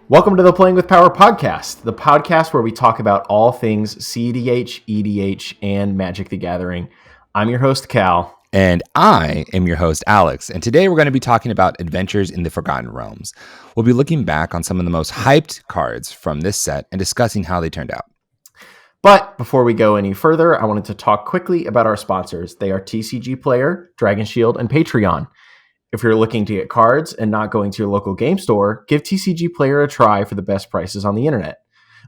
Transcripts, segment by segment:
Welcome to the Playing with Power podcast, the podcast where we talk about all things CEDH, EDH, and Magic the Gathering. I'm your host, Cal. And I am your host, Alex. And today we're going to be talking about Adventures in the Forgotten Realms. We'll be looking back on some of the most hyped cards from this set and discussing how they turned out. But before we go any further, I wanted to talk quickly about our sponsors. They are TCG Player, Dragon Shield, and Patreon. If you're looking to get cards and not going to your local game store, give TCG Player a try for the best prices on the internet.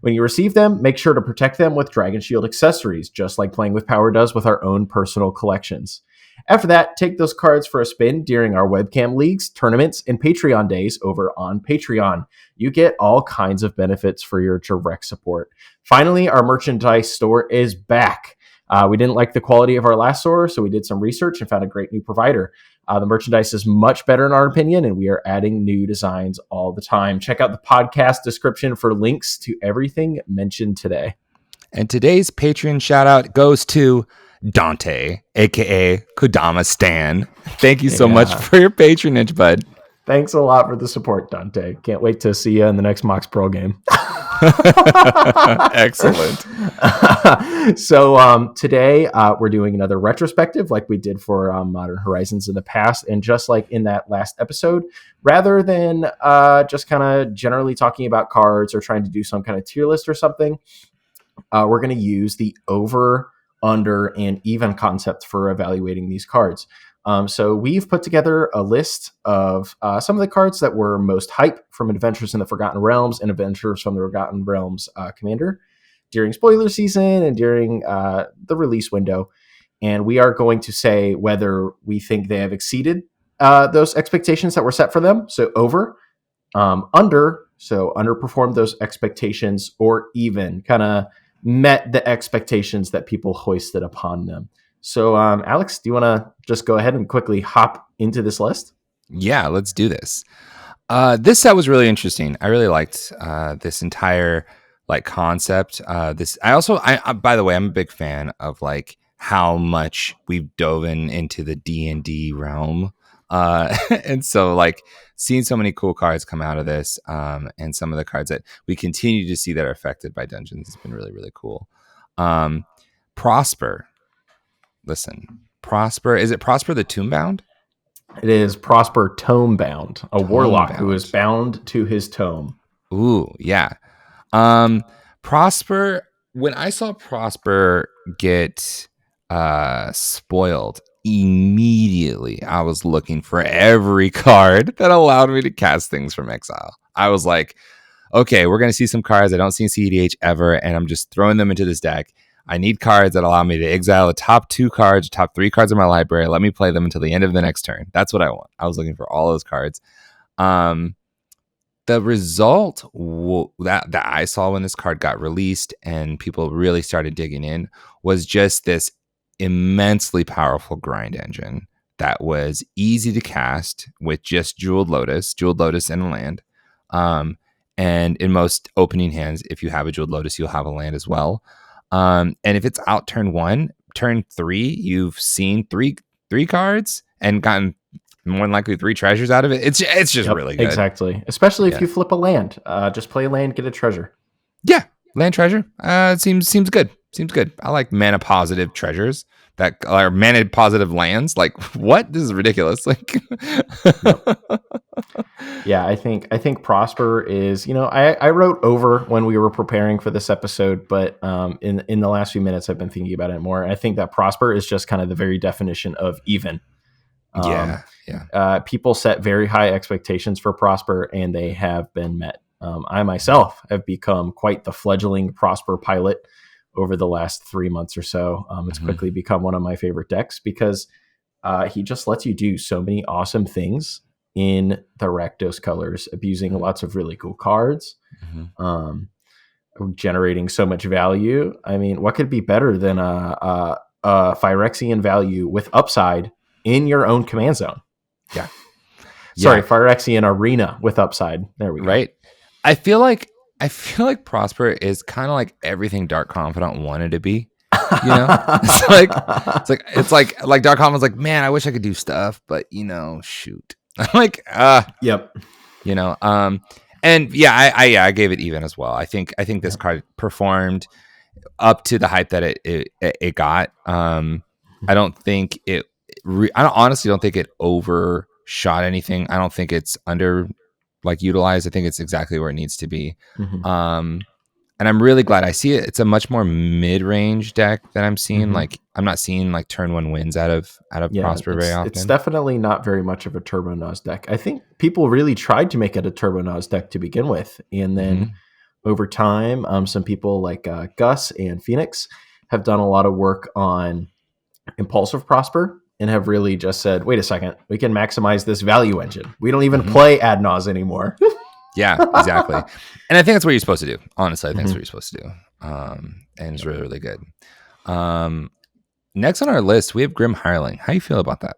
When you receive them, make sure to protect them with Dragon Shield accessories, just like Playing with Power does with our own personal collections. After that, take those cards for a spin during our webcam leagues, tournaments, and Patreon days over on Patreon. You get all kinds of benefits for your direct support. Finally, our merchandise store is back. We didn't like the quality of our last store, so we did some research and found a great new provider. The merchandise is much better in our opinion, and we are adding new designs all the time. Check out the podcast description for links to everything mentioned today. And today's Patreon shout out goes to Dante, aka Kodama Stan. Thank you so much for your patronage, bud. Thanks a lot for the support, Dante. Can't wait to see you in the next Mox Pro game. Excellent. So today we're doing another retrospective like we did for Modern Horizons in the past. And just like in that last episode, rather than just kind of generally talking about cards or trying to do some kind of tier list or something, we're going to use the over, under, and even concept for evaluating these cards. So we've put together a list of some of the cards that were most hype from Adventures in the Forgotten Realms and Adventures from the Forgotten Realms Commander during spoiler season and during the release window. And we are going to say whether we think they have exceeded those expectations that were set for them. So over, under, so underperformed those expectations, or even kind of met the expectations that people hoisted upon them. So, Alex, do you want to just go ahead and quickly hop into this list? Yeah, let's do this. This set was really interesting. I really liked this entire concept. By the way, I'm a big fan of how much we've dove into the D&D realm, and so seeing so many cool cards come out of this, and some of the cards that we continue to see that are affected by dungeons has been really, really cool. Prosper. Listen, Prosper. Is it Prosper the Tome-Bound? It is Prosper Tome-Bound, a warlock who is bound to his tome. Ooh, yeah. Prosper, when I saw Prosper get spoiled, immediately I was looking for every card that allowed me to cast things from exile. I was like, okay, we're going to see some cards I don't see in CEDH ever, and I'm just throwing them into this deck. I need cards that allow me to exile the top 2 cards, top 3 cards in my library. Let me play them until the end of the next turn. That's what I want. I was looking for all those cards. The result that I saw when this card got released and people really started digging in was just this immensely powerful grind engine that was easy to cast with just Jeweled Lotus and a land. And in most opening hands, if you have a Jeweled Lotus, you'll have a land as well. And if it's out turn 1, turn 3, you've seen three cards and gotten more than likely 3 treasures out of it. It's just really good. Exactly. Especially if you flip a land. Just play a land, get a treasure. Yeah, land treasure. Seems good. Seems good. I like mana positive treasures that are mana positive lands. What? This is ridiculous. Yeah, I think Prosper is, I wrote over when we were preparing for this episode, but in the last few minutes I've been thinking about it more. I think that Prosper is just kind of the very definition of even. People set very high expectations for Prosper, and they have been met. I myself have become quite the fledgling Prosper pilot over the last 3 months or so. It's quickly become one of my favorite decks because he just lets you do so many awesome things in the Rakdos colors, abusing lots of really cool cards, generating so much value. I mean, what could be better than a Phyrexian value with upside in your own command zone? Yeah. Sorry, Phyrexian arena with upside. There we go. Right. I feel like Prosper is kind of like everything Dark Confidant wanted to be. It's like Dark Confidant's like, man, I wish I could do stuff, but shoot. I'm like, yep. And I gave it even as well. I think this card performed up to the hype that it got. I don't think I honestly don't think it overshot anything. I don't think it's under utilized. I think it's exactly where it needs to be. Mm-hmm. And I'm really glad I see it. It's a much more mid-range deck that I'm seeing. Mm-hmm. I'm not seeing turn one wins out of Prosper very often. It's definitely not very much of a Turbo Nos deck. I think people really tried to make it a Turbo Nos deck to begin with, and then over time, some people like Gus and Phoenix have done a lot of work on Impulsive Prosper and have really just said, wait a second, we can maximize this value engine. We don't even play Ad Nos anymore. Yeah, exactly. And I think that's what you're supposed to do. Honestly, I think that's what you're supposed to do. And it's really, really good. Next on our list, we have Grim Hireling. How do you feel about that?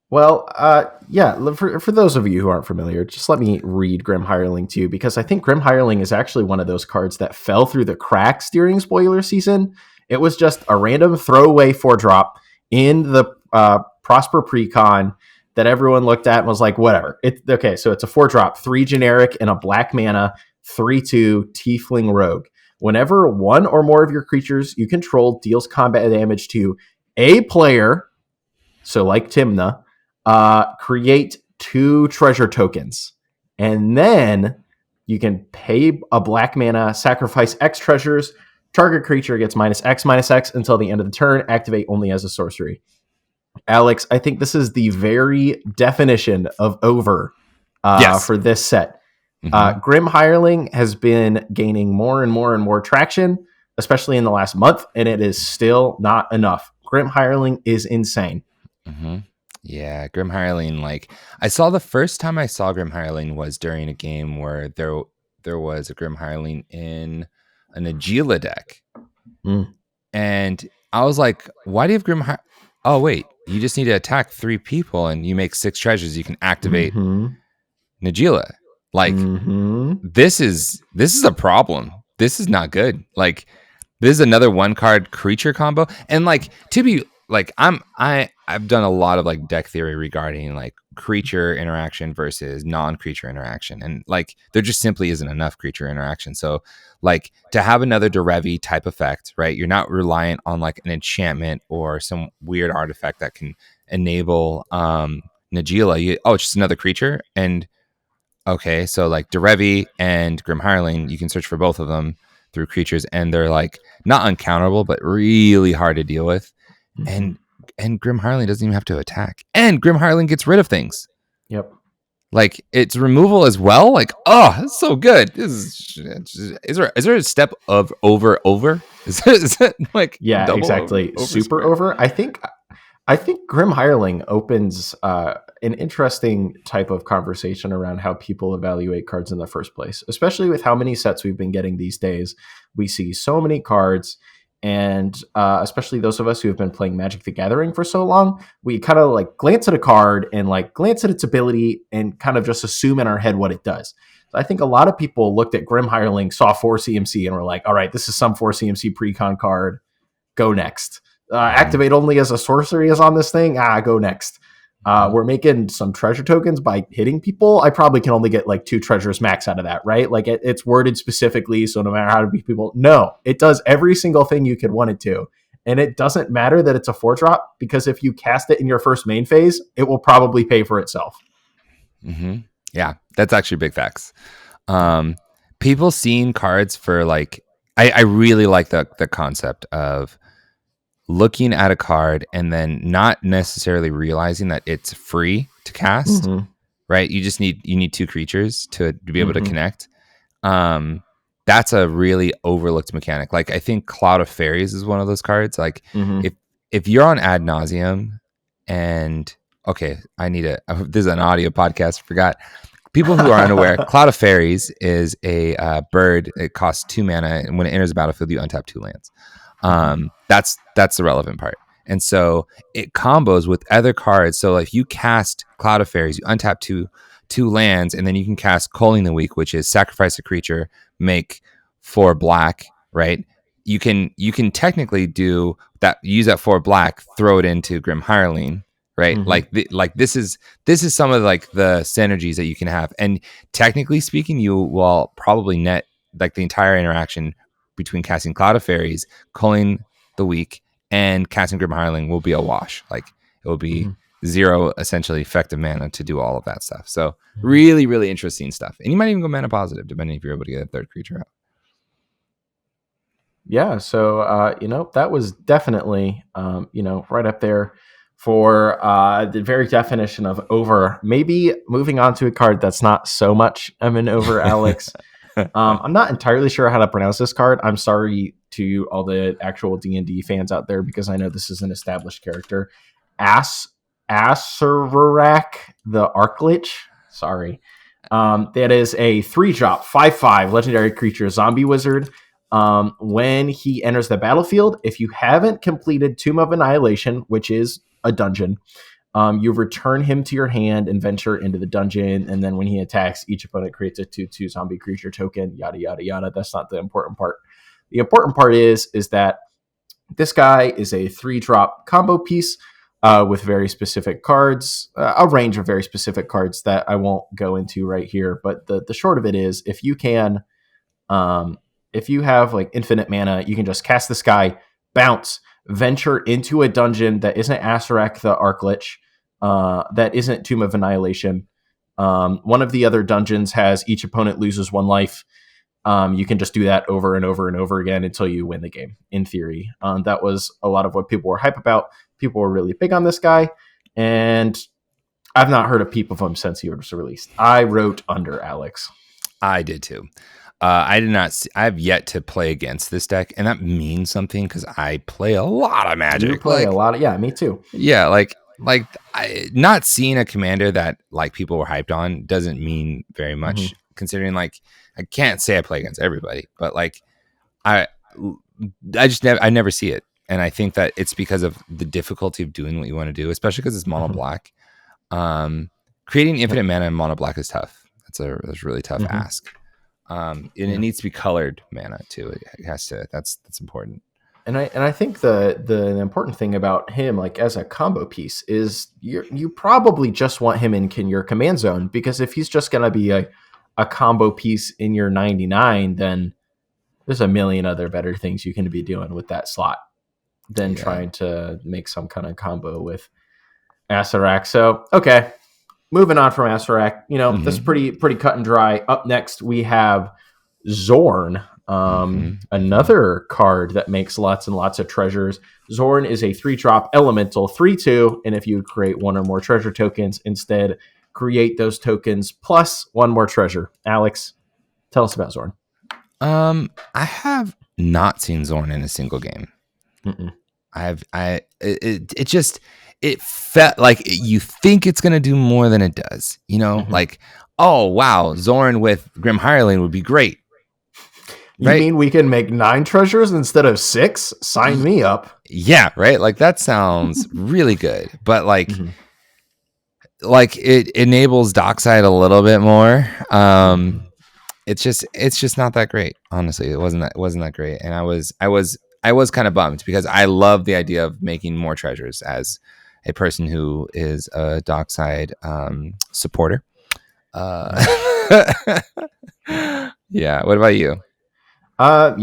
Well, for those of you who aren't familiar, just let me read Grim Hireling to you, because I think Grim Hireling is actually one of those cards that fell through the cracks during spoiler season. It was just a random throwaway 4-drop in the Prosper Precon that everyone looked at and was like, whatever. So it's a 4-drop, 3 generic, and a black mana, 3/2 Tiefling Rogue. Whenever one or more of your creatures you control deals combat damage to a player, so like Timna, create 2 treasure tokens. And then you can pay a black mana, sacrifice X treasures. Target creature gets -X until the end of the turn. Activate only as a sorcery. Alex, I think this is the very definition of over for this set. Grim Hireling has been gaining more and more and more traction, especially in the last month, and it is still not enough. Grim Hireling is insane. Yeah, Grim Hireling. I saw the first time I saw Grim Hireling was during a game where there was a Grim Hireling in an Agila deck. And I was like, why do you have Grim Hireling? Oh, wait, you just need to attack 3 people and you make 6 treasures. You can activate Nagila. This is a problem. This is not good. This is another 1-card creature combo. And to be I've done a lot of deck theory regarding creature interaction versus non-creature interaction, and there just simply isn't enough creature interaction. So to have another Derevi type effect, right? You're not reliant on an enchantment or some weird artifact that can enable Nagila. It's just another creature. And okay, so Derevi and Grim Hireling, you can search for both of them through creatures, and they're not uncounterable but really hard to deal with. And Grim Hireling doesn't even have to attack, and Grim Hireling gets rid of things. Yep. Its removal as well. That's so good. Is there a step of over? Is it double exactly over, super over? I think Grim Hireling opens an interesting type of conversation around how people evaluate cards in the first place, especially with how many sets we've been getting these days. We see so many cards, and especially those of us who have been playing Magic the Gathering for so long, we kind of glance at a card and glance at its ability and kind of just assume in our head what it does. So I think a lot of people looked at Grim Hireling, saw 4 CMC, and were like, all right, this is some 4 CMC precon card. Go next. Activate only as a sorcery is on this thing. Go next. We're making some treasure tokens by hitting people. I probably can only get 2 treasures max out of that, right? It's worded specifically, so no matter how to beat people, no, it does every single thing you could want it to. And it doesn't matter that it's a 4-drop, because if you cast it in your first main phase, it will probably pay for itself. Yeah, that's actually big facts. People seeing cards for I really like the concept of looking at a card and then not necessarily realizing that it's free to cast, right? You need 2 creatures to be able to connect. That's a really overlooked mechanic. I think Cloud of Fairies is one of those cards. If you're on Ad Nauseam and this is an audio podcast, I forgot. People who are unaware, Cloud of Fairies is a bird. It costs 2 mana, and when it enters the battlefield, you untap 2 lands. That's the relevant part. And so it combos with other cards. So if you cast Cloud of Fairies, you untap two lands, and then you can cast Culling the Weak, which is sacrifice a creature, make 4 black, right? You can technically do that, use that 4 black, throw it into Grim Hireling, right? Like this is some of like the synergies that you can have, and technically speaking, you will probably net like the entire interaction between casting Cloud of Fairies, culling the weak, and casting Grim Hireling will be a wash. Like it will be zero essentially effective mana to do all of that stuff. So really, really interesting stuff. And you might even go mana positive depending if you're able to get a third creature out. Yeah, so that was definitely right up there for the very definition of over. Maybe moving on to a card that's not so much of an over, Alex. I'm not entirely sure how to pronounce this card. I'm sorry to all the actual D&D fans out there because I know this is an established character. Acerak the Archlich. Sorry. That is a 3-drop, 5/5 legendary creature, zombie wizard. When he enters the battlefield, if you haven't completed Tomb of Annihilation, which is a dungeon, you return him to your hand and venture into the dungeon. And then when he attacks, each opponent creates a 2/2 zombie creature token, yada, yada, yada. That's not the important part. The important part is that this guy is a 3-drop combo piece with very specific cards, a range of very specific cards that I won't go into right here. But the short of it is, if you can, if you have like infinite mana, you can just cast this guy, bounce, venture into a dungeon that isn't Acerak the Archlich, that isn't Tomb of Annihilation. One of the other dungeons has each opponent loses 1 life. You can just do that over and over and over again until you win the game, in theory. That was a lot of what people were hype about. People were really big on this guy, and I've not heard a peep of him since he was released. I wrote under, Alex. I did too. I did not. I have yet to play against this deck, and that means something because I play a lot of Magic. You play a lot of, yeah, me too. Yeah, like not seeing a commander that like people were hyped on doesn't mean very much, considering like I can't say I play against everybody, but like I never see it, and I think that it's because of the difficulty of doing what you want to do, especially because it's mono black. Creating infinite mana in mono black is tough. That's a really tough ask. And it needs to be colored mana too. It has to. That's important. And I think the important thing about him, like as a combo piece, is you probably just want him in your command zone, because if he's just gonna be a combo piece in your 99, then there's a million other better things you can be doing with that slot than trying to make some kind of combo with Acerak. So okay. Moving on from Acerak, that's pretty cut and dry. Up next, we have Xorn, another card that makes lots and lots of treasures. Xorn is a 3-drop elemental, 3/2, and if you create 1 or more treasure tokens, instead create those tokens plus 1 more treasure. Alex, tell us about Xorn. I have not seen Xorn in a single game. It felt like you think it's going to do more than it does, like, oh, wow, Xorn with Grim Hireling would be great. You mean we can make 9 treasures instead of 6? Sign me up. Yeah, right? Like, that sounds really good. But, like, it enables Dockside a little bit more. It's just not that great, honestly. It wasn't that great. And I was kind of bummed because I love the idea of making more treasures as a person who is a Dockside supporter. Yeah. What about you? I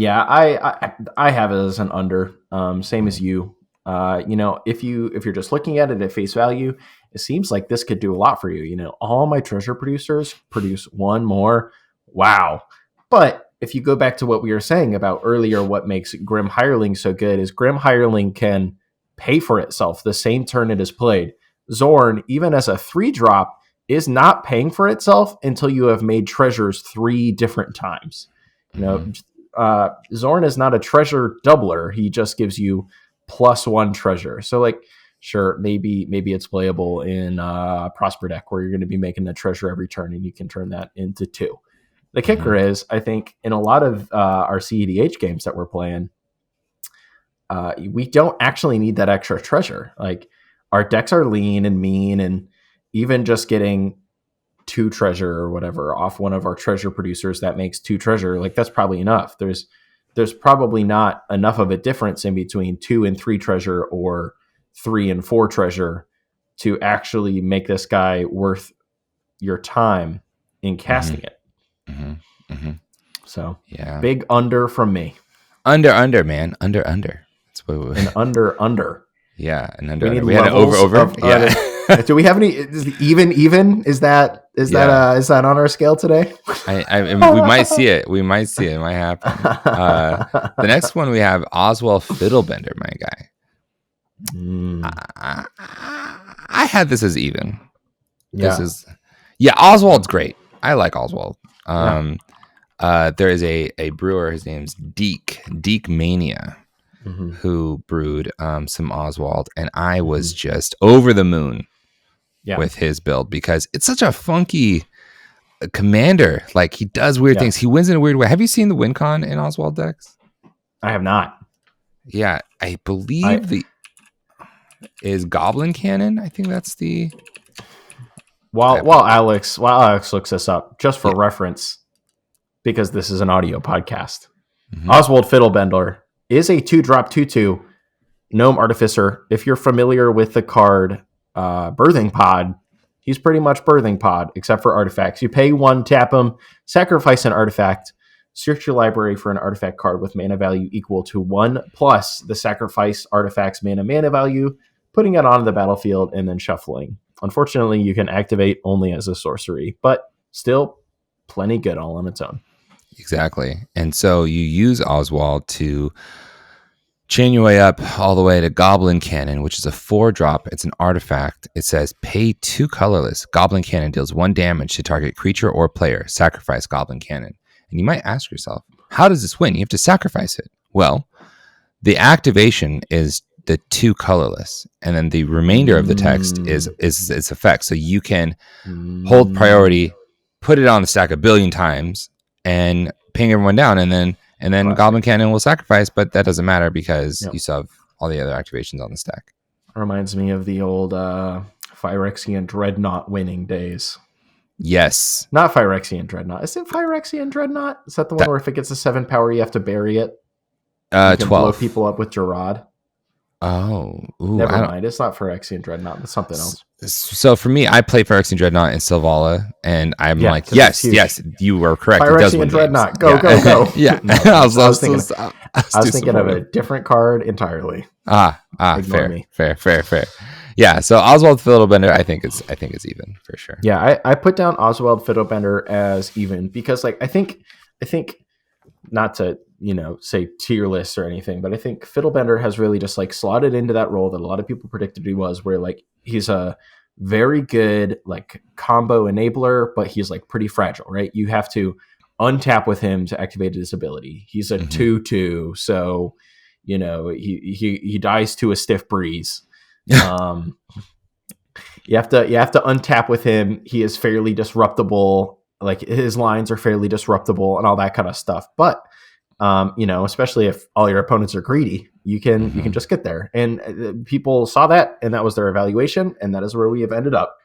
have it as an under. Same as you. If you're just looking at it at face value, it seems like this could do a lot for you. All my treasure producers produce 1 more. Wow. But if you go back to what we were saying about earlier, what makes Grim Hireling so good is Grim Hireling can pay for itself the same turn it is played. Xorn, even as a 3-drop, is not paying for itself until you have made treasures 3 different times. Xorn is not a treasure doubler. He just gives you +1 treasure. So like, sure, maybe it's playable in Prosper deck where you're going to be making a treasure every turn and you can turn that into 2. The kicker is, I think, in a lot of our CEDH games that we're playing, we don't actually need that extra treasure. Like, our decks are lean and mean, and even just getting 2 treasure or whatever off one of our treasure producers that makes 2 treasure, like, that's probably enough. There's probably not enough of a difference in between 2 and 3 treasure or 3 and 4 treasure to actually make this guy worth your time in casting it. So big under from me. Under, man. Under. That's what an under. Yeah, an under. We had an over. Do we have any even? Is that on our scale today? We might see it. We might see it. It might happen. The next one we have Oswald Fiddlebender, my guy. I had this as even. Oswald's great. I like Oswald. There is a brewer. His name's Deke Mania, who brewed some Oswald, and I was just over the moon with his build because it's such a funky commander. Like, he does weird things. He wins in a weird way. Have you seen the WinCon in Oswald decks? I have not. Yeah, I believe is Goblin Cannon. I think that's the. While Alex looks this up, just for reference, because this is an audio podcast, Oswald Fiddlebender is a 2-drop 2/2 Gnome Artificer. If you're familiar with the card Birthing Pod, he's pretty much Birthing Pod, except for artifacts. You pay 1, tap him, sacrifice an artifact, search your library for an artifact card with mana value equal to 1 plus the sacrifice artifact's mana value, putting it onto the battlefield, and then shuffling. Unfortunately, you can activate only as a sorcery, but still plenty good all on its own. Exactly. And so you use Oswald to chain your way up all the way to Goblin Cannon, which is a 4-drop. It's an artifact. It says pay 2 colorless. Goblin Cannon deals 1 damage to target creature or player. Sacrifice Goblin Cannon. And you might ask yourself, how does this win? You have to sacrifice it. Well, the activation is the 2 colorless, and then the remainder of the text is its effect. So you can hold priority, put it on the stack a billion times, and ping everyone down, and then Goblin Cannon will sacrifice, but that doesn't matter because you still have all the other activations on the stack. Reminds me of the old Phyrexian Dreadnought winning days. Yes. Not Phyrexian Dreadnought. Is it Phyrexian Dreadnought? Is that the one where if it gets a 7 power, you have to bury it? You can 12. blow people up with Gerard. Oh. Ooh, Never mind. It's not Phyrexian Dreadnought. It's something else. So for me, I play Phyrexian Dreadnought in Sylvala, and I'm like, yes, you were correct. Phyrexian Dreadnought. Go. Yeah. No, I was thinking of a different card entirely. Fair. Yeah, so Oswald Fiddlebender, I think it's even for sure. Yeah, I put down Oswald Fiddlebender as even because, like, I think not to say tier lists or anything, but I think Fiddlebender has really just like slotted into that role that a lot of people predicted he was, where like he's a very good like combo enabler, but he's like pretty fragile, right? You have to untap with him to activate his ability. He's a 2/2, so he dies to a stiff breeze. You have to untap with him. He is fairly disruptible. Like his lines are fairly disruptible and all that kind of stuff. But especially if all your opponents are greedy, you can just get there. And people saw that, and that was their evaluation, and that is where we have ended up.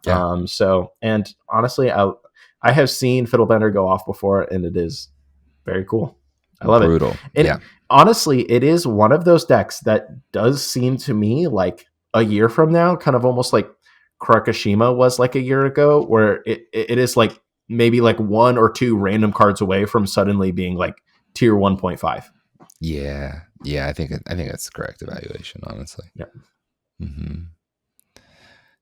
Yeah. And honestly, I have seen Fiddlebender go off before, and it is very cool. I love it. Brutal. And honestly, it is one of those decks that does seem to me like a year from now, kind of almost like Krakashima was like a year ago, where it is like maybe like 1 or 2 random cards away from suddenly being like tier 1.5. Yeah. I think that's the correct evaluation, honestly. Yeah.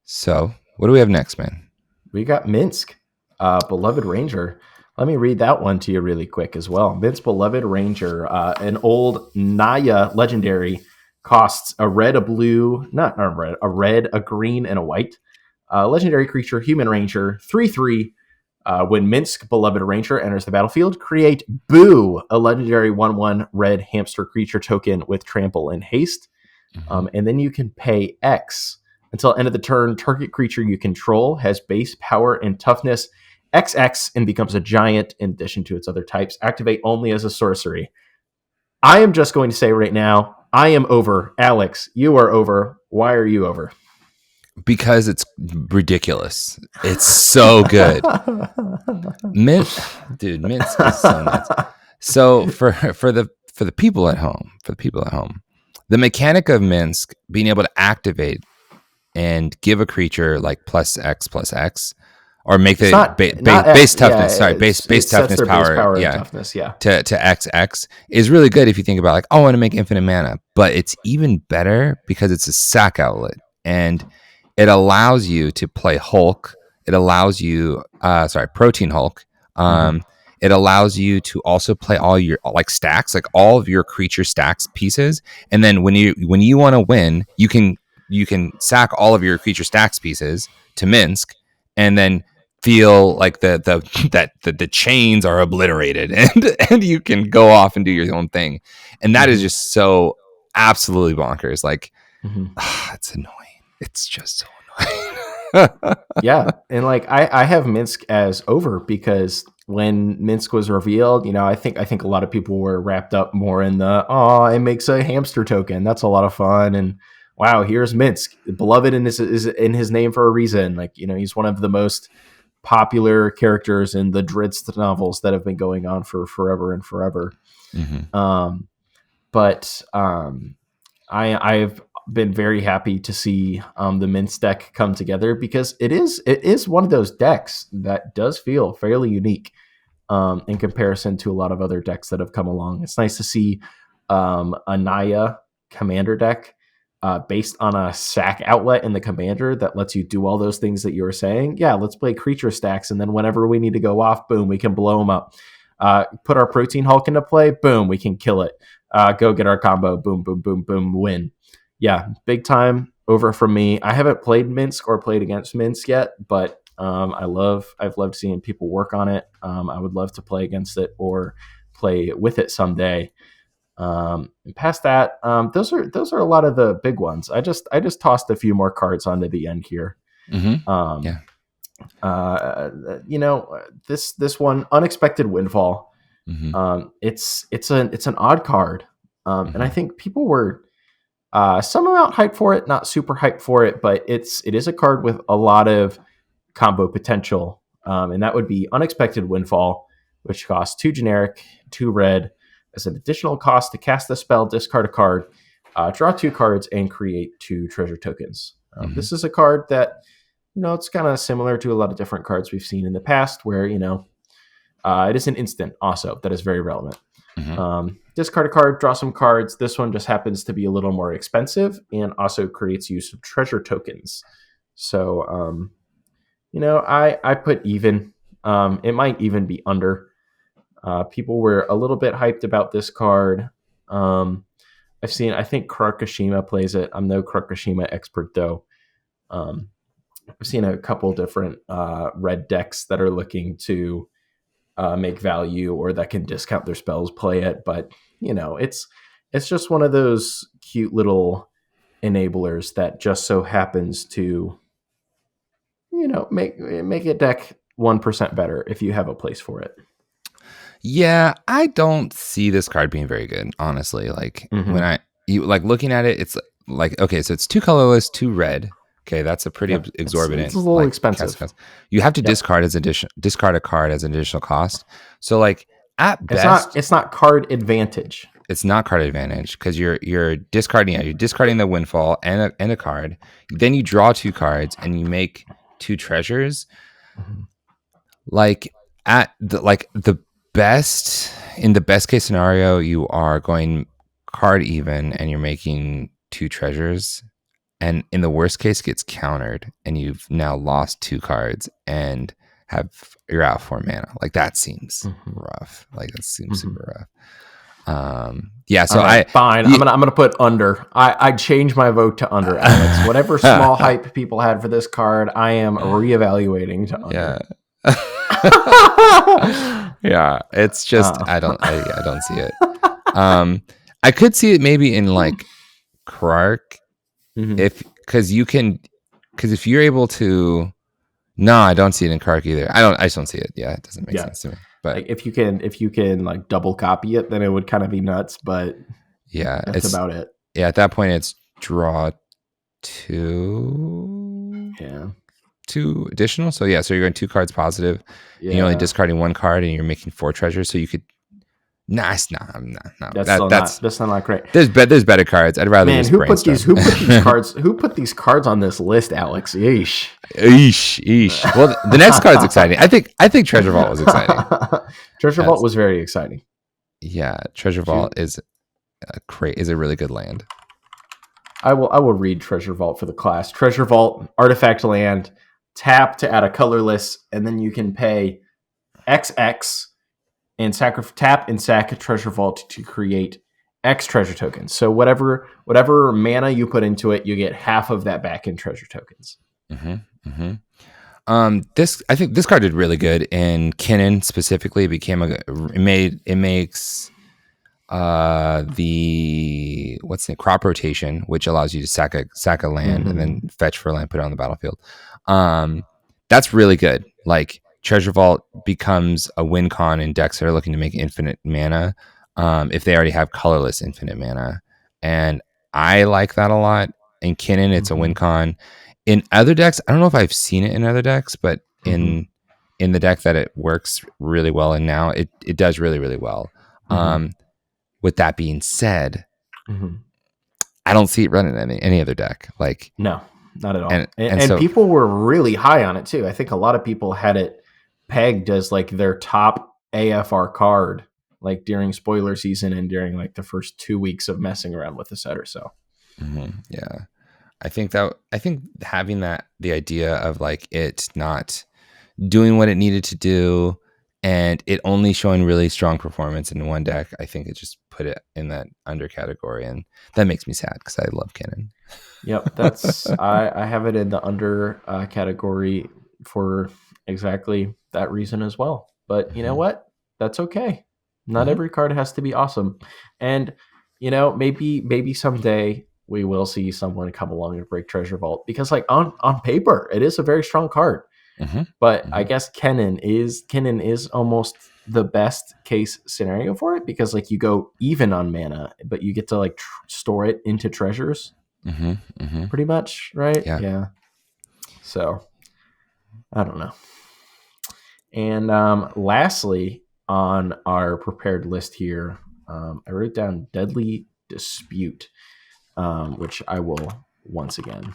So what do we have next, man? We got Minsc, Beloved Ranger. Let me read that one to you really quick as well. Minsc Beloved Ranger, an old Naya legendary, costs a red, a blue, a red, a green, and a white. Legendary creature, human ranger, 3/3. When Minsc Beloved Ranger enters the battlefield, create Boo, a legendary 1/1 red hamster creature token with trample and haste. And then you can pay X. Until end of the turn, target creature you control has base power and toughness XX and becomes a giant in addition to its other types. Activate only as a sorcery. I am just going to say right now, I am over. Alex, you are over. Why are you over? Because it's ridiculous. It's so good. Minsc is so nuts. So for the people at home, the mechanic of Minsc being able to activate and give a creature like +X+X, or make It's the not base X, yeah. toughness. Sorry, base It sets toughness their base power. power and Yeah, toughness. Yeah. to XX is really good if you think about like, oh, I want to make infinite mana. But it's even better because it's a sack outlet, and it allows you to play Hulk. It allows you, Protein Hulk. Mhm. It allows you to also play all your like stacks, like all of your creature stacks pieces. And then when you want to win, you can sack all of your creature stacks pieces to Minsc, and then feel like the chains are obliterated, and you can go off and do your own thing. And that is Mhm. just so absolutely bonkers. Like, Mhm. it's annoying. It's just so annoying. Yeah, and like I have Minsc as over because when Minsc was revealed, I think a lot of people were wrapped up more in the it makes a hamster token. That's a lot of fun, and wow, here's Minsc, beloved in is in his name for a reason. Like he's one of the most popular characters in the Drizzt novels that have been going on for forever and forever. Mm-hmm. But I've been very happy to see the Minsc deck come together because it is one of those decks that does feel fairly unique in comparison to a lot of other decks that have come along. It's nice to see a Naya commander deck based on a sack outlet in the commander that lets you do all those things that you were saying. Yeah, let's play creature stacks, and then whenever we need to go off, boom, we can blow them up. Put our Protein Hulk into play, boom, we can kill it. Go get our combo, boom, boom, boom, boom, win. Yeah, big time over from me. I haven't played Minsc or played against Minsc yet, but I've loved seeing people work on it. I would love to play against it or play with it someday. And past that, those are a lot of the big ones. I just tossed a few more cards onto the end here. Mm-hmm. Um, Yeah. this one, Unexpected Windfall. Mm-hmm. It's an odd card, and I Mm-hmm. think people were some amount hyped for it, not super hyped for it, but it is a card with a lot of combo potential, and that would be Unexpected Windfall, which costs 2 generic, 2 red, as an additional cost to cast the spell, discard a card, draw 2 cards, and create 2 treasure tokens. Mm-hmm. This is a card that it's kind of similar to a lot of different cards we've seen in the past, where it is an instant also that is very relevant. Mm-hmm. Discard a card, draw some cards. This one just happens to be a little more expensive and also creates use of treasure tokens. So, I put even. It might even be under. People were a little bit hyped about this card. I think Krakashima plays it. I'm no Krakashima expert though. I've seen a couple different red decks that are looking to make value or that can discount their spells play it, but it's just one of those cute little enablers that just so happens to make a deck 1% better if you have a place for it. Yeah, I don't see this card being very good, honestly. Like when you looking at it, it's like, okay, so it's 2 colorless, 2 red. Okay, that's a pretty Yep. exorbitant. It's a little expensive. Cost. You have to Yep. discard a card as an additional cost. So like at It's best, it's not card advantage. it's not card advantage because you're discarding. Yeah, you're discarding the Windfall and a card. Then you draw 2 cards and you make 2 treasures. Mm-hmm. Like the best in the best case scenario, you are going card even and you're making 2 treasures, and in the worst case gets countered and you've now lost 2 cards and you're out 4 mana. Like that seems rough. Like that seems super rough. Yeah, so fine. I'm gonna put under. I change my vote to under, Alex. Whatever small hype people had for this card, I am reevaluating to under. Yeah. Yeah, it's just I don't see it. I could see it maybe in like Krark, because if you're able to. No, I don't see it in Krark either. I just don't see it. Yeah, it doesn't make sense to me. But like if you can like double copy it, then it would kind of be nuts. But yeah, that's about it. Yeah, at that point it's draw 2. Yeah. 2 additional. So yeah, so you're going 2 cards positive. Yeah. And you're only discarding 1 card and you're making 4 treasures. So you could Nah, it's not. No. That's still not great. There's better cards. I'd rather Man, just who put these brainstorm. who put these cards on this list, Alex? Yeesh. Eesh. Well, the next card's exciting. I think Treasure Vault was exciting. Treasure Vault was very exciting. Yeah, Treasure Vault is a really good land. I will read Treasure Vault for the class. Treasure Vault, artifact land, tap to add a colorless, and then you can pay XX and tap and sack a Treasure Vault to create X treasure tokens. So whatever mana you put into it, you get half of that back in treasure tokens. I think this card did really good in Kinnan specifically. It makes the crop rotation, which allows you to sack a land and then fetch for a land, put it on the battlefield. That's really good. Like Treasure Vault becomes a win con in decks that are looking to make infinite mana, if they already have colorless infinite mana, and I like that a lot. In Kinnan, it's a win con. In other decks, I don't know if I've seen it in other decks, but in the deck that it works really well in now, it does really, really well. With that being said, I don't see it running in any other deck. Like, no, not at all. And so, people were really high on it too. I think a lot of people had it pegged as like their top AFR card, like during spoiler season and during like the first 2 weeks of messing around with the set or so. Yeah. I think having the idea of like it not doing what it needed to do and it only showing really strong performance in one deck, I think it just put it in that under category, and that makes me sad because I love Kinnan. Yep, that's I have it in the under category for exactly that reason as well. But you know what? That's okay. Not every card has to be awesome, and maybe someday we will see someone come along and break Treasure Vault, because like on paper it is a very strong card. But I guess Kinnan is almost the best case scenario for it, because like you go even on mana, but you get to like store it into treasures, pretty much, right? Yeah. So I don't know. And lastly, on our prepared list here, I wrote down Deadly Dispute, which I will once again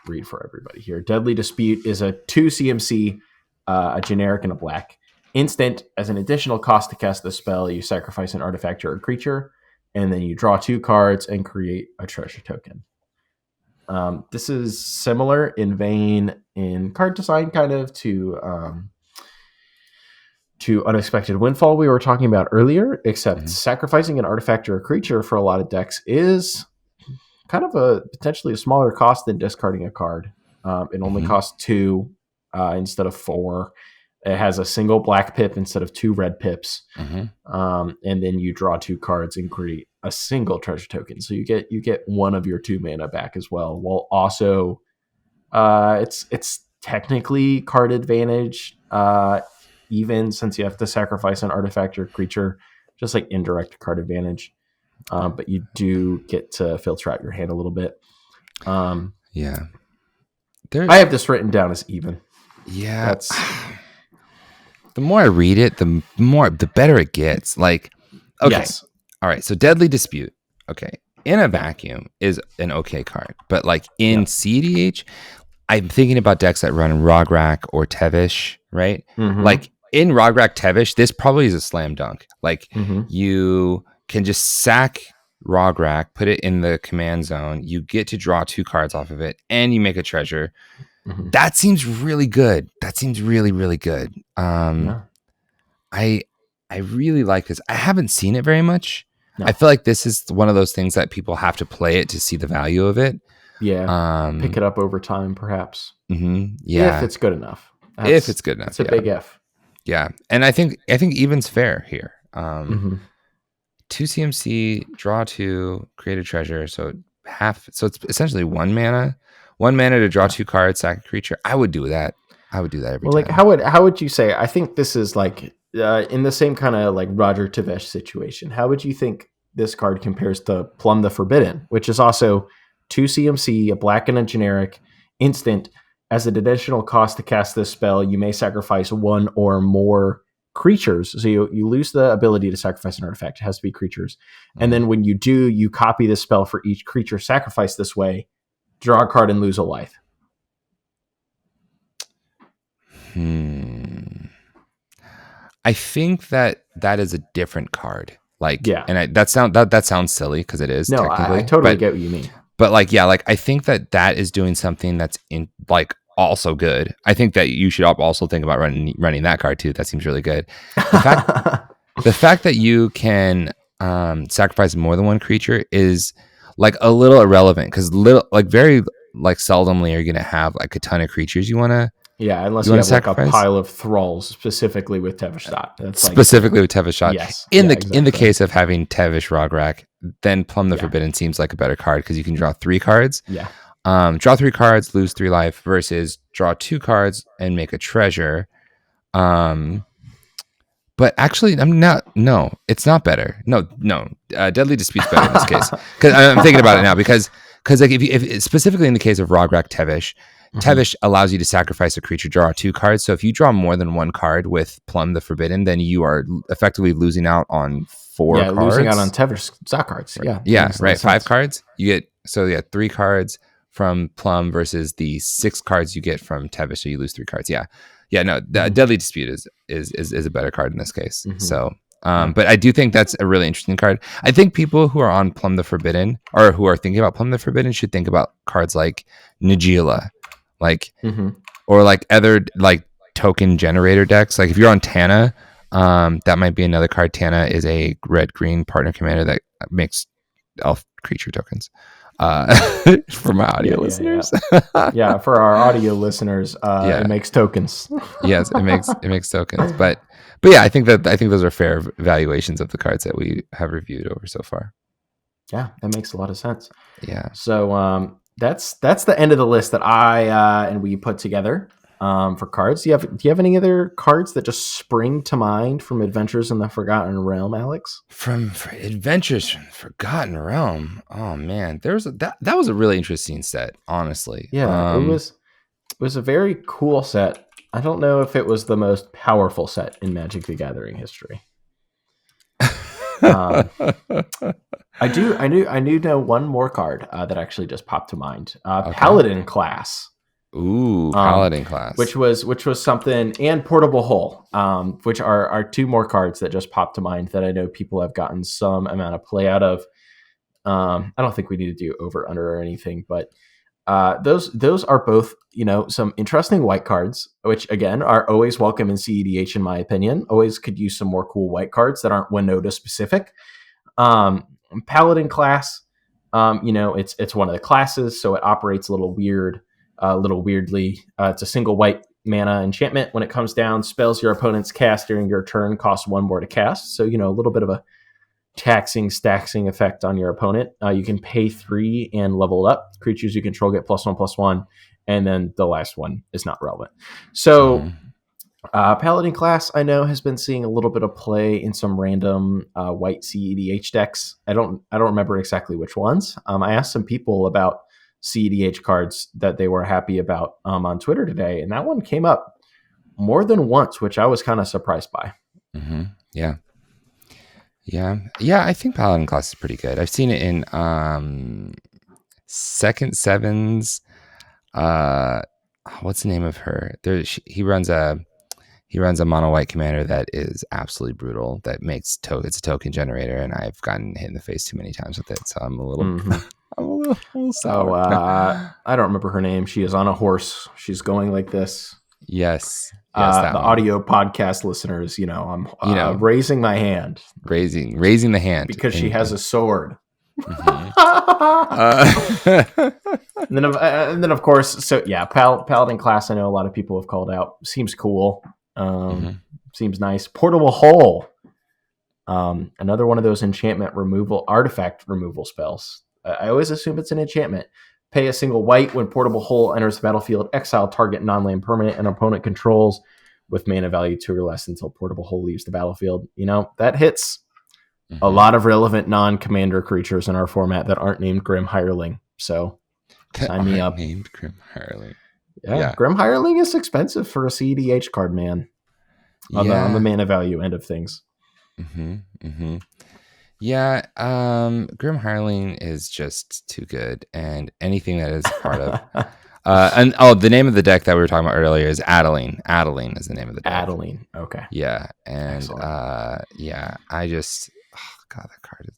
read for everybody here. Deadly Dispute is a 2 CMC, a generic and a black. Instant. As an additional cost to cast the spell, you sacrifice an artifact or a creature, and then you draw 2 cards and create a treasure token. This is similar in vein in card design kind of to Unexpected Windfall we were talking about earlier, except sacrificing an artifact or a creature for a lot of decks is kind of a potentially a smaller cost than discarding a card. It only costs 2 instead of 4. It has a single black pip instead of 2 red pips. And then you draw 2 cards and create a single treasure token. So you get 1 of your 2 mana back as well. While also it's technically card advantage, even since you have to sacrifice an artifact or creature, just like indirect card advantage. But you do get to filter out your hand a little bit. I have this written down as even. Yeah. That's the more I read it, the better it gets. Like, okay. Yes. All right. So Deadly Dispute. Okay. In a vacuum is an okay card. But like in CEDH, I'm thinking about decks that run Rograk or Tevish, right? Like in Rograk Tevish, this probably is a slam dunk. Like you can just sack Rograk, put it in the command zone. You get to draw 2 cards off of it, and you make a treasure. That seems really good. That seems really, really good. I really like this. I haven't seen it very much. No. I feel like this is one of those things that people have to play it to see the value of it. Yeah. Pick it up over time, perhaps. Yeah. If it's good enough. If it's good enough. It's a big if. Yeah. And I think even's fair here. 2 CMC, draw 2, create a treasure. So it's essentially 1 mana. 1 mana to draw 2 cards, sack a creature. I would do that. Every time. Like how would you say? I think this is like in the same kind of like Roger Tevesh situation. How would you think this card compares to Plumb the Forbidden, which is also 2 CMC, a black and a generic, instant. As an additional cost to cast this spell, you may sacrifice 1 or more creatures. So you lose the ability to sacrifice an artifact. It has to be creatures. And then when you do, you copy the spell for each creature sacrificed this way, draw a card and lose a life. I think that is a different card. Like, yeah, and that sounds silly because it is. No, technically, I totally get what you mean. But like, yeah, like I think that is doing something that's in like also good. I think that you should also think about running that card too. That seems really good. The fact that you can sacrifice more than one creature is like a little irrelevant because very seldomly are you going to have like a ton of creatures you want to. Yeah, unless you have sacrifice? Like a pile of thralls specifically with Tevishot. With Tevishot. Yes. In the case of having Tevish Rograk, then Plumb the Forbidden seems like a better card because you can draw 3 cards. Yeah. Draw 3 cards, lose 3 life versus draw 2 cards and make a treasure. But actually, no, it's not better. No. Deadly Dispute's better in this case. Because I'm thinking about it now because like if specifically in the case of Rograk Tevish, Tevish allows you to sacrifice a creature, draw 2 cards. So if you draw more than 1 card with Plumb the Forbidden, then you are effectively losing out on 4 cards. Yeah, losing out on Tevish stock cards. Right. Yeah, right. 5 cards. You get 3 cards from Plumb versus the 6 cards you get from Tevish, so you lose 3 cards. Yeah. No, Deadly Dispute is a better card in this case. So, but I do think that's a really interesting card. I think people who are on Plumb the Forbidden or who are thinking about Plumb the Forbidden should think about cards like Najeela. Like or like other like token generator decks. Like if you're on Tana, that might be another card. Tana is a red-green partner commander that makes elf creature tokens. For my audio listeners. Yeah, for our audio listeners, it makes tokens. Yes, it makes tokens. But yeah, I think those are fair valuations of the cards that we have reviewed over so far. Yeah, that makes a lot of sense. Yeah. So that's the end of the list that I and we put together for cards. Do you have any other cards that just spring to mind from Adventures in the Forgotten Realm, Alex? From Adventures from the Forgotten Realm. Oh man, that was a really interesting set, honestly. Yeah, it was a very cool set. I don't know if it was the most powerful set in Magic the Gathering history. I do know one more card that actually just popped to mind. Paladin class. Ooh, Paladin class. Which was something, and Portable Hull, which are 2 more cards that just popped to mind that I know people have gotten some amount of play out of. I don't think we need to do over under or anything, but those are both, some interesting white cards, which again are always welcome in CEDH in my opinion. Always could use some more cool white cards that aren't Winota specific. Paladin class, it's one of the classes, so it operates a little weirdly. It's a single white mana enchantment. When it comes down, spells your opponents cast during your turn cost 1 more to cast. So, a little bit of a staxing effect on your opponent. You can pay 3 and level up. Creatures you control get +1/+1, and then the last one is not relevant. So Paladin class, I know, has been seeing a little bit of play in some random white CEDH decks. I don't remember exactly which ones. I asked some people about CEDH cards that they were happy about on Twitter today, and that one came up more than once, which I was kind of surprised by. Yeah. I think Paladin class is pretty good. I've seen it in Second Sevens. What's the name of her? He runs a mono white commander that is absolutely brutal. That makes it's a token generator, and I've gotten hit in the face too many times with it. So I'm a little. I'm a little sour. I don't remember her name. She is on a horse. She's going like this. Yes. The audio podcast listeners, I'm raising my hand. Raising the hand. Because she has a sword. And then of course, so yeah, Paladin class, I know a lot of people have called out. Seems cool. Seems nice. Portable Hull. Another one of those artifact removal spells. I always assume it's an enchantment. Pay a single white. When Portable Hull enters the battlefield, exile target non-land permanent and opponent controls with mana value 2 or less until Portable Hull leaves the battlefield. That hits a lot of relevant non-commander creatures in our format that aren't named Grim Hireling. So sign me up. Named Grim Hireling. Yeah, Grim Hireling is expensive for a CEDH card, man. on the Yeah. mana value end of things. Yeah, Grim Hireling is just too good, and anything that is part of the name of the deck that we were talking about earlier is Adeline. Adeline is the name of the deck. Adeline. Okay. Yeah, and excellent. I just God, that card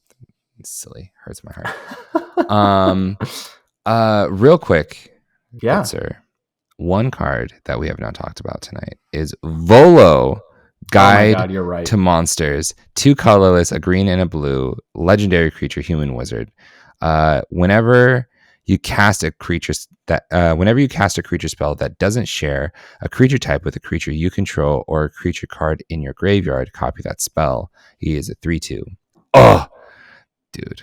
is silly. Hurts my heart. Real quick, Yeah. good sir. One card that we have not talked about tonight is Volo. Guide God, you're right. to Monsters. 2 colorless, a green and a blue. Legendary creature, human wizard. Whenever you cast a creature spell that doesn't share a creature type with a creature you control or a creature card in your graveyard, copy that spell. He is a 3/2. Oh, dude,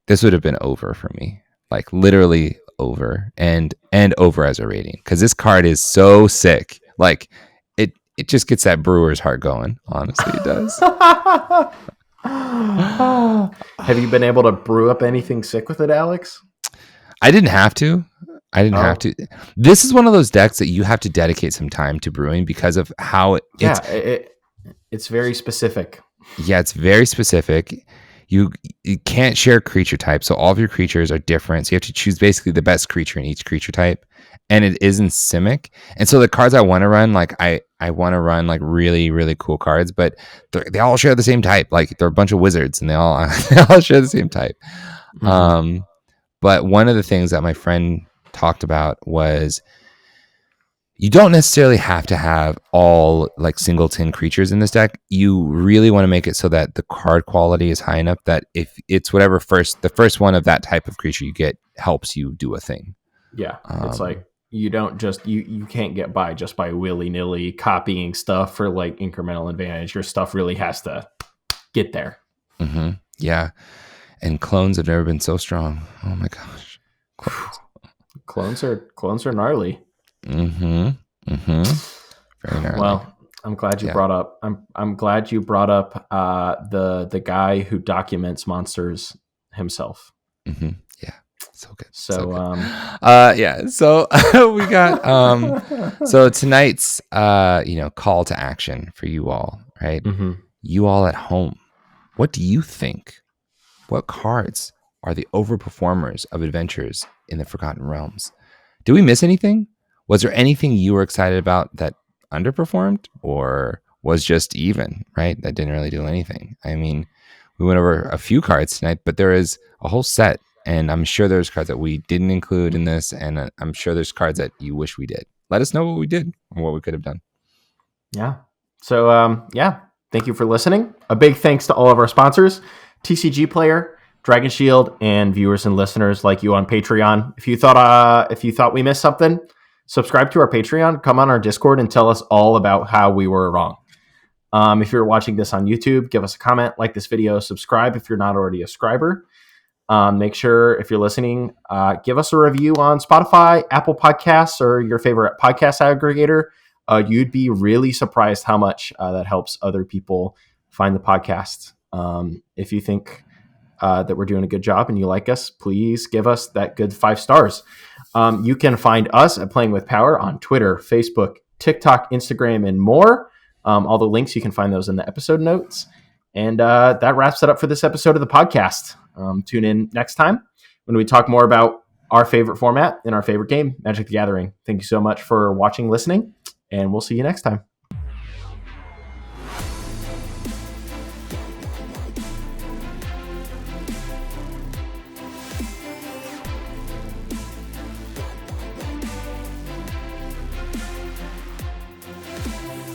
this would have been over for me. Like literally over and over as a rating because this card is so sick. Like it just gets that brewer's heart going. Honestly, it does. Have you been able to brew up anything sick with it, Alex? I didn't have to. Have to. This is one of those decks that you have to dedicate some time to brewing because of how it's very specific. Yeah, it's very specific. You can't share creature type, so all of your creatures are different. So you have to choose basically the best creature in each creature type, and it isn't Simic. And so the cards I want to run, like I want to run like really really cool cards, but they all share the same type. Like they're a bunch of wizards, and they all share the same type. Mm-hmm. But one of the things that my friend talked about was you don't necessarily have to have all like singleton creatures in this deck. You really want to make it so that the card quality is high enough that if it's the first one of that type of creature you get helps you do a thing. Yeah, it's like you don't just you can't get by just by willy-nilly copying stuff for like incremental advantage. Your stuff really has to get there. Mm-hmm. Yeah, and clones have never been so strong. Oh my gosh, clones are gnarly. Very gnarly. Well, I'm glad you brought up. I'm glad you brought up the guy who documents monsters himself. Yeah, so good. So So we got so tonight's call to action for you all, right? Mm-hmm. You all at home, what do you think? What cards are the overperformers of adventures in the Forgotten Realms? Did we miss anything? Was there anything you were excited about that underperformed or was just even, right? That didn't really do anything. I mean, we went over a few cards tonight, but there is a whole set. And I'm sure there's cards that we didn't include in this. And I'm sure there's cards that you wish we did. Let us know what we did or what we could have done. Yeah. So, thank you for listening. A big thanks to all of our sponsors, TCG Player, Dragon Shield, and viewers and listeners like you on Patreon. If you thought we missed something, subscribe to our Patreon, come on our Discord, and tell us all about how we were wrong. If you're watching this on YouTube, give us a comment, like this video, subscribe if you're not already a subscriber. Make sure, if you're listening, give us a review on Spotify, Apple Podcasts, or your favorite podcast aggregator. You'd be really surprised how much that helps other people find the podcast. If you think that we're doing a good job and you like us, please give us that good 5 stars. You can find us at Playing with Power on Twitter, Facebook, TikTok, Instagram, and more. All the links, you can find those in the episode notes. And that wraps it up for this episode of the podcast. Tune in next time when we talk more about our favorite format and our favorite game, Magic the Gathering. Thank you so much for watching, listening, and we'll see you next time.